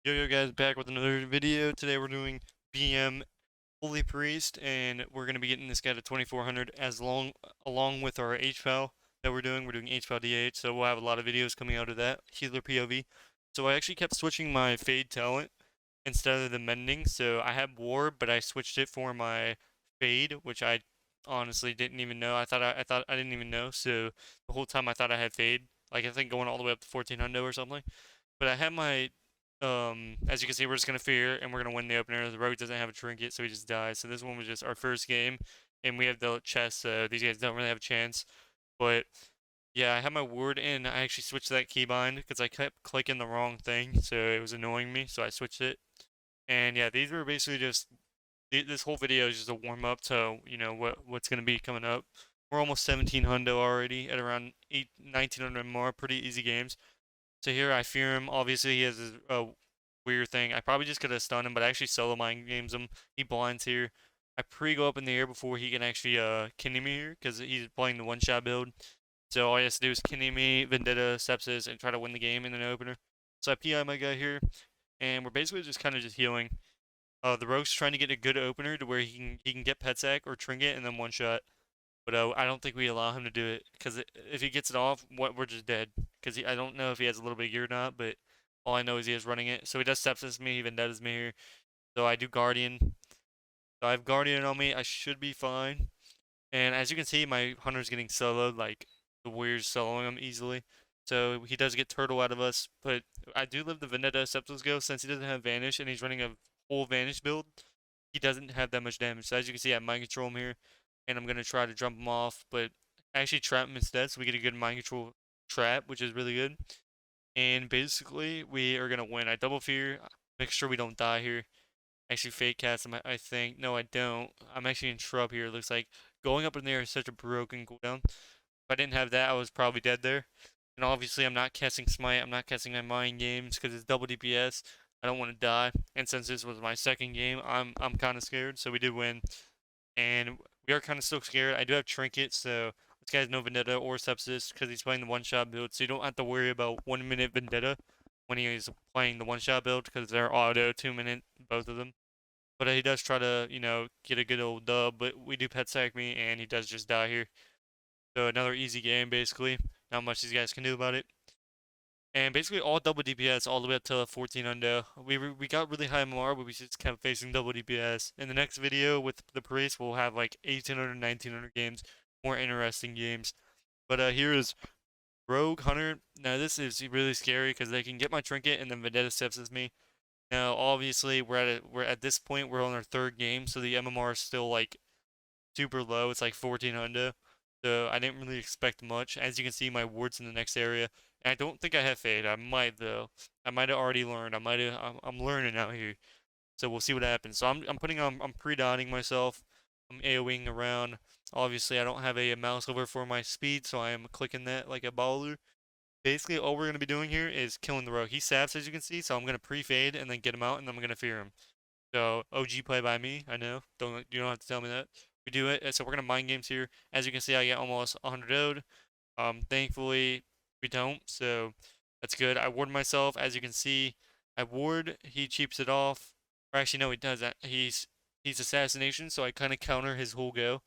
Yo guys, back with another video. Today we're doing BM Holy Priest, and we're gonna be getting this guy to 2400 along with our HPAL that we're doing. We're doing HPAL DH, so we'll have a lot of videos coming out of that healer POV. So I actually kept switching my Fade talent instead of the Mending. So I had War, but I switched it for my Fade, which I honestly didn't even know. I thought I didn't even know. So the whole time I thought I had Fade, like I think going all the way up to 1400 or something. But I had my as you can see, we're just gonna fear and we're gonna win the opener. The rogue doesn't have a trinket, so he just dies. So this one was just our first game, and we have the chest, so these guys don't really have a chance. But yeah, I had my ward in. I actually switched that keybind because I kept clicking the wrong thing, so it was annoying me. So I switched it. And yeah, these were basically just this whole video is just a warm up to what's gonna be coming up. We're almost 1700 already at around 1900 more. Pretty easy games. So here I fear him. Obviously, he has a weird thing. I probably just could have stunned him, but I actually solo mind games him. He blinds here. I pre-go up in the air before he can actually kidney me here because he's playing the one-shot build. So all he has to do is kidney me, Vendetta, Sepsis, and try to win the game in an opener. So I PI my guy here, and we're basically just kind of just healing. The Rogue's trying to get a good opener to where he can get Pet Sack or Trinket and then one-shot. But I don't think we allow him to do it because if he gets it off, we're just dead. Because I don't know if he has a little bit gear or not, but all I know is he is running it. So he does sepsis me, he vendettas me here. So I do Guardian. So I have Guardian on me. I should be fine. And as you can see, my Hunter's getting soloed. Like the Warrior's soloing him easily. So he does get Turtle out of us. But I do live the Vendetta Septos go since he doesn't have Vanish and he's running a whole Vanish build. He doesn't have that much damage. So as you can see, I mind control him here and I'm gonna try to jump him off, but I actually trap him instead, so we get a good mind control trap, which is really good. And basically, we are gonna win. I double fear, make sure we don't die here. Actually, fake cast him, I think. No, I don't. I'm actually in shrub here. It looks like going up in there is such a broken cooldown. If I didn't have that, I was probably dead there. And obviously, I'm not casting smite. I'm not casting my mind games because it's double DPS. I don't want to die. And since this was my second game, I'm kind of scared. So we did win and we are kind of still scared. I do have Trinket, so this guy has no Vendetta or Sepsis because he's playing the one-shot build, so you don't have to worry about 1 minute Vendetta when he is playing the one-shot build because they're auto 2 minute, both of them. But he does try to, get a good old dub, but we do pet sack me, and he does just die here. So another easy game, basically. Not much these guys can do about it. And basically all double DPS all the way up to 14 under. We got really high MR, but we just kept facing double DPS. In the next video with the priest, we'll have like 1800, 1900 games, more interesting games. But here is Rogue Hunter. Now this is really scary because they can get my trinket and then Vendetta sepsis me. Now obviously we're at this point we're on our third game, so the MMR is still like super low. It's like 1400. So I didn't really expect much. As you can see, my ward's in the next area. And I don't think I have Fade. I might though. I might have already learned. I'm learning out here. So we'll see what happens. So I'm pre-dotting myself. I'm AoEing around. Obviously I don't have a mouse over for my speed, so I am clicking that like a baller. Basically all we're gonna be doing here is killing the rogue. He saps as you can see, so I'm gonna pre-fade and then get him out and then I'm gonna fear him. So OG play by me, I know. You don't have to tell me that. We do it. So we're gonna mind games here. As you can see, I get almost 100 ode. Thankfully we don't, so that's good. I ward myself. As you can see, I ward. He cheaps it off. Or actually, no, he does that. He's assassination, so I kind of counter his whole go.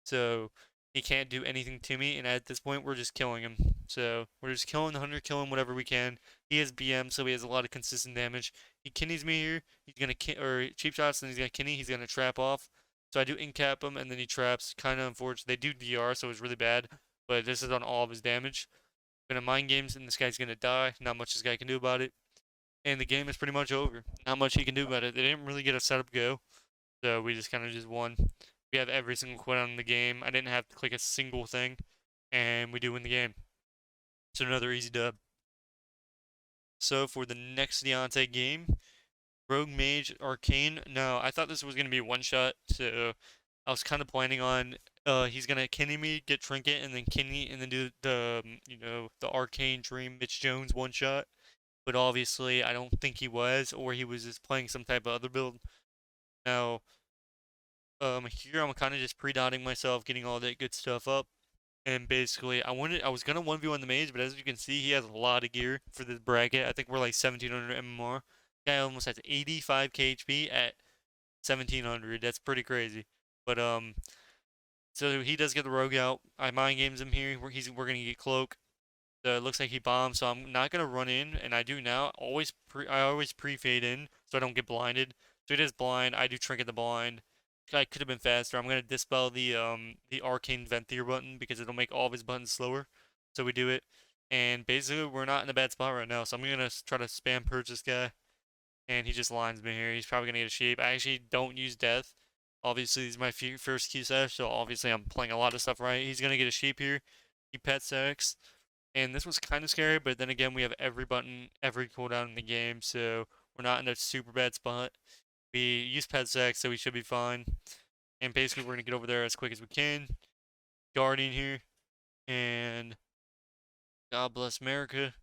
So he can't do anything to me, and at this point, we're just killing him. So we're just killing the hunter, killing whatever we can. He has BM, so he has a lot of consistent damage. He kidneys me here. He's gonna or cheap shots, and he's gonna kidney. He's gonna trap off. So I do incap him, and then he traps. Kind of unfortunate. They do DR, so it's really bad. But this is on all of his damage. Gonna mind games, and this guy's gonna die. Not much this guy can do about it. And the game is pretty much over. Not much he can do about it. They didn't really get a setup go, so we just kind of just won. We have every single cooldown in the game. I didn't have to click a single thing, and we do win the game. So another easy dub. So for the next Deontay game, Rogue Mage Arcane. No, I thought this was gonna be one shot, so I was kind of planning on he's gonna kidney me, get trinket, and then kidney, and then do the the Arcane Dream Mitch Jones one shot. But obviously, I don't think he was, or he was just playing some type of other build. Now, here I'm kind of just pre-dotting myself, getting all that good stuff up. And basically, I was gonna 1v1 the mage, but as you can see, he has a lot of gear for this bracket. I think we're like 1700 MMR. Guy almost has 85 HP at 1700. That's pretty crazy. But so he does get the rogue out. I mind games him here. We're gonna get cloak. So it looks like he bombed. So I'm not gonna run in, and I do now. I always pre-fade in so I don't get blinded. So it is blind. I do trinket the blind. I could have been faster. I'm gonna dispel the arcane venthier button because it'll make all of his buttons slower. So we do it, and basically we're not in a bad spot right now. So I'm gonna try to spam purge this guy, and he just lines me here. He's probably gonna get a sheep. I actually don't use death. Obviously, this is my first Q session, so obviously I'm playing a lot of stuff right. He's gonna get a sheep here. He pet sex, and this was kind of scary. But then again, we have every button, every cooldown in the game, so we're not in a super bad spot. We use pet sex, so we should be fine. And basically, we're gonna get over there as quick as we can. Guardian here, and God bless America.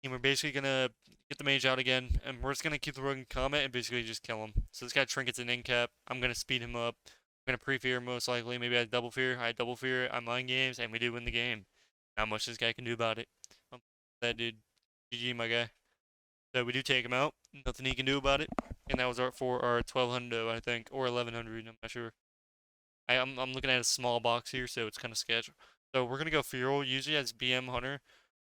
And we're basically gonna get the mage out again, and we're just gonna keep the rogue in combat and basically just kill him. So this guy trinkets an in cap. I'm gonna speed him up. I'm gonna pre-fear most likely. Maybe I double fear. I double fear. I mind games, and we do win the game. Not much this guy can do about it. That dude, GG, my guy. So we do take him out. Nothing he can do about it. And that was for our 1200, I think, or 1100. I'm not sure. I'm looking at a small box here, so it's kind of sketchy. So we're gonna go feral. Usually as BM hunter,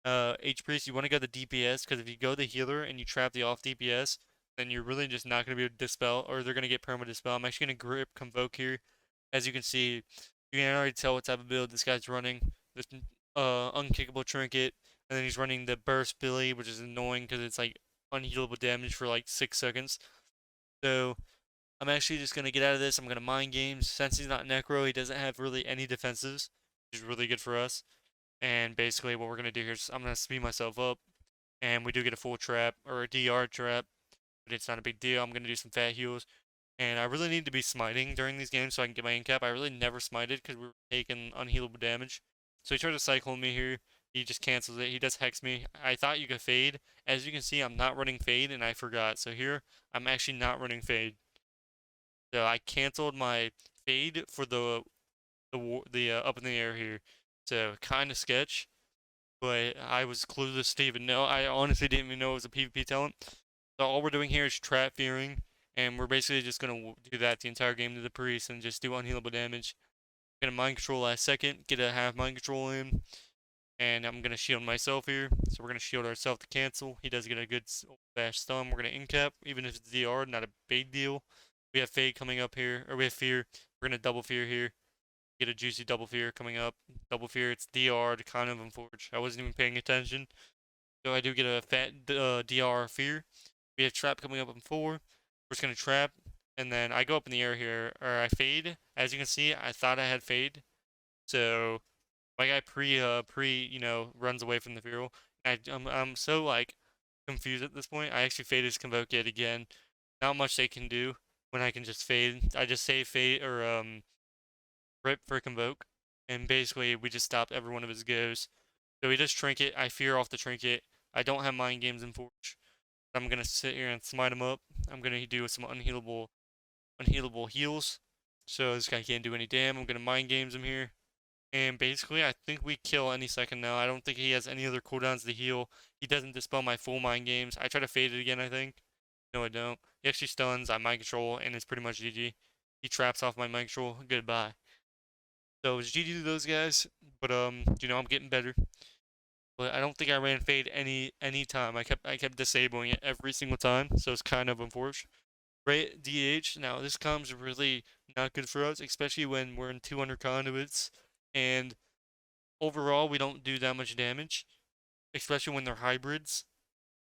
H priest, you want to go the DPS because if you go the healer and you trap the off DPS, then you're really just not going to be able to dispel, or they're going to get perma dispel. I'm actually going to grip convoke here. As you can see, you can already tell what type of build this guy's running. This unkickable trinket, and then he's running the burst Billy, which is annoying because it's like unhealable damage for like 6 seconds. So I'm actually just going to get out of this. I'm going to mind games. Since he's not necro, he doesn't have really any defensives, which is really good for us. And basically what we're going to do here is I'm going to speed myself up. And we do get a full trap, or a DR trap. But it's not a big deal. I'm going to do some fat heals. And I really need to be smiting during these games so I can get my in cap. I really never smited because we were taking unhealable damage. So he tried to cycle me here. He just cancels it. He does hex me. I thought you could fade. As you can see, I'm not running fade, and I forgot. So here, I'm actually not running fade. So I canceled my fade for the up in the air here. So kind of sketch, but I was clueless to even know. I honestly didn't even know it was a PvP talent. So all we're doing here is trap fearing, and we're basically just gonna do that the entire game to the priest and just do unhealable damage. I'm gonna mind control last second, get a half mind control in, and I'm gonna shield myself here. So we're gonna shield ourselves to cancel. He does get a good bash stun. We're gonna incap, even if it's DR, not a big deal. We have fade coming up here, or we have fear. We're gonna double fear here. Get a juicy double fear coming up. Double fear, it's DR to kind of unforge. I wasn't even paying attention. So I do get a fat DR fear. We have trap coming up in 4. We're just gonna trap, and then I go up in the air here, or I fade. As you can see, I thought I had fade. So my guy runs away from the feral. I'm so like confused at this point. I actually fade his convoke yet again. Not much they can do when I can just fade. I just say fade or rip for convoke, and basically we just stopped every one of his goes. So he does trinket. I fear off the trinket. I don't have mind games in Forge. I'm gonna sit here and smite him up. I'm gonna do some unhealable heals. So this guy can't do any damage. I'm gonna mind games him here. And basically, I think we kill any second now. I don't think he has any other cooldowns to heal. He doesn't dispel my full mind games. I try to fade it again, I think. No, I don't. He actually stuns. I mind control, and it's pretty much GG. He traps off my mind control. Goodbye. So it's GG to those guys. But I'm getting better. But I don't think I ran fade any time. I kept disabling it every single time. So it's kind of unfortunate. Right, DH. Now this comes really not good for us, especially when we're in 200 conduits and overall, we don't do that much damage, especially when they're hybrids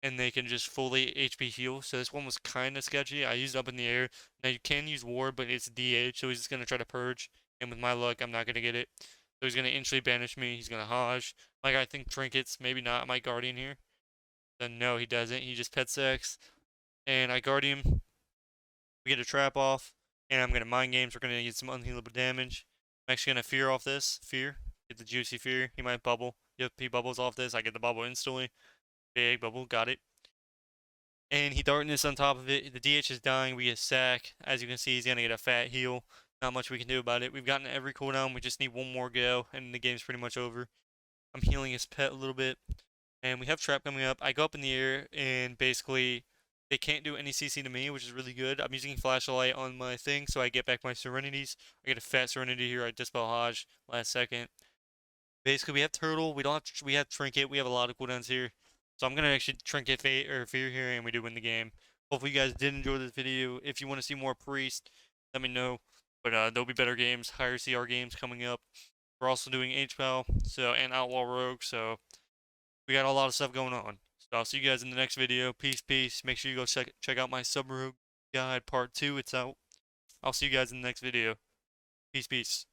and they can just fully HP heal. So this one was kind of sketchy. I used up in the air. Now you can use ward, but it's DH, so he's just gonna try to purge. And with my luck, I'm not gonna get it. So he's gonna instantly banish me. He's gonna Hajj. Like I think trinkets, maybe not my guardian here. Then no, he doesn't. He just pet sex, and I guardian. We get a trap off, and I'm gonna mind games. We're gonna get some unhealable damage. I'm actually gonna fear off this. Fear. Get the juicy fear. He might bubble. Yep, he bubbles off this. I get the bubble instantly. Big bubble. Got it. And he darkness on top of it. The DH is dying. We get sack. As you can see, he's gonna get a fat heal. Not much we can do about it. We've gotten every cooldown. We just need one more go, and the game's pretty much over. I'm healing his pet a little bit. And we have trap coming up. I go up in the air, and basically They can't do any CC to me, which is really good. I'm using flashlight on my thing, so I get back my serenities. I get a fat serenity here. I dispel Hodge last second. Basically, we have turtle. We don't have. We have trinket. We have a lot of cooldowns here. So I'm gonna actually trinket fate or fear here, and we do win the game. Hopefully, you guys did enjoy this video. If you want to see more priest, let me know. But there'll be better games, higher CR games coming up. We're also doing HPAL, so and Outlaw Rogue. So we got a lot of stuff going on. So I'll see you guys in the next video. Peace, peace. Make sure you go check out my sub rogue guide part 2. It's out. I'll see you guys in the next video. Peace, peace.